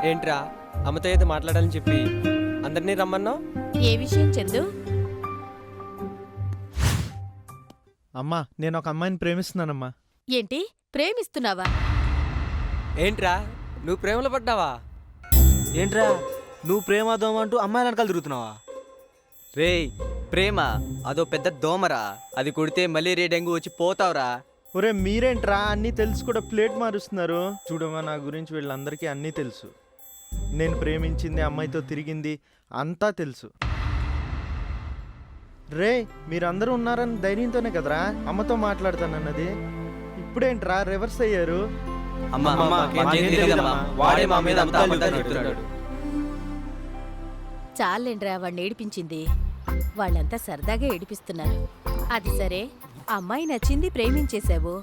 ఏంట్రా అమ్మతో ఏదో మాట్లాడాలని చెప్పి అందరినీ రమ్మన్నావు? ఏ విషయం చందు? అమ్మా నేను ఒక అమ్మాయిని ప్రేమిస్తున్నానమ్మా. ఏంటి ప్రేమిస్తున్నావా? ఏంట్రా నువ్వు ప్రేమలో పడ్డావా? ఏంట్రా నువ్వు ప్రేమ దోమ అంటూ అమ్మాయిల వెనకాల తిరుగుతున్నావా? రేయ్ ప్రేమ అదో పెద్ద దోమరా, అది కుడితే మలేరియా డెంగ్యూ వచ్చి పోతావురా. ఒరే మీరేంట్రా అన్నీ తెలుసు కూడా ప్లేట్ మారుస్తున్నారు? చూడమ్మా నా గురించి వీళ్ళందరికీ అన్నీ తెలుసు. నేను ప్రేమించింది, అమ్మాయితో తిరిగింది అంతా తెలుసు. రే మీరందరూ ఉన్నారని ధైర్యంతోనే కదరా అమ్మతో మాట్లాడతానన్నది. ఇప్పుడేంట్రా రివర్స్ అయ్యారు? అమ్మా మాకేం తెలీదమ్మా, వాడే మా మీద అంతా అబద్ధాలు చెప్తున్నాడు. చాలేండ్రా వాడిని ఏడిపించింది. వాళ్ళంతా సరదాగా ఏడిపిస్తున్నారు. అది సరే, అమ్మాయి నచ్చింది, ప్రేమించేశావు.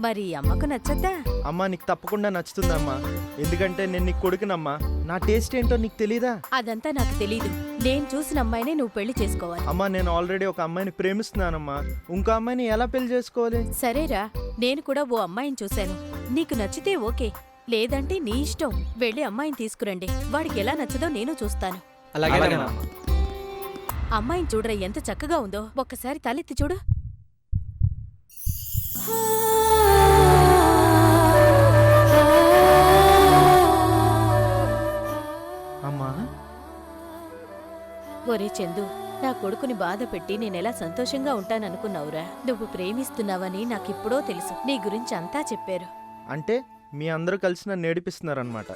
మరి అమ్మకు నచ్చద్దా? అమ్మా నీకు తప్పకుండా నచ్చుతుందమ్మా, ఎందుకంటే నేను నీకు కొడుకునమ్మా. నా టేస్ట్ ఏంటో నీకు తెలీదా? అదంతా నాకు తెలీదు. నేను చూసిన అమ్మాయినే నువ్వు పెళ్లి చేసుకోవాలి. అమ్మా నేను ఆల్రెడీ ఒక అమ్మాయిని ప్రేమిస్తున్నానమ్మా. ఇంకో అమ్మాయిని ఎలా పెళ్లి చేసుకోవాలి? సరేరా, నేను కూడా ఓ అమ్మాయిని చూశాను. నీకు నచ్చితే ఓకే, లేదంటే నీ ఇష్టం. వెళ్ళి అమ్మాయిని తీసుకురండి. వాడికి ఎలా నచ్చదో నేను చూస్తాను. అలాగేనమ్మా. అమ్మాయిని చూడరా ఎంత చక్కగా ఉందో. ఒక్కసారి తలెత్తి చూడు. అమ్మా ఒరే చందు, నా కొడుకుని బాధ పెట్టి నేనెలా సంతోషంగా ఉంటాననుకున్నావురా? నువ్వు ప్రేమిస్తున్నావని నాకిప్పుడో తెలుసు. నీ గురించి అంతా చెప్పారు. అంటే మీ అందరూ కలిసి నన్ను ఏడిపిస్తున్నారనమాట.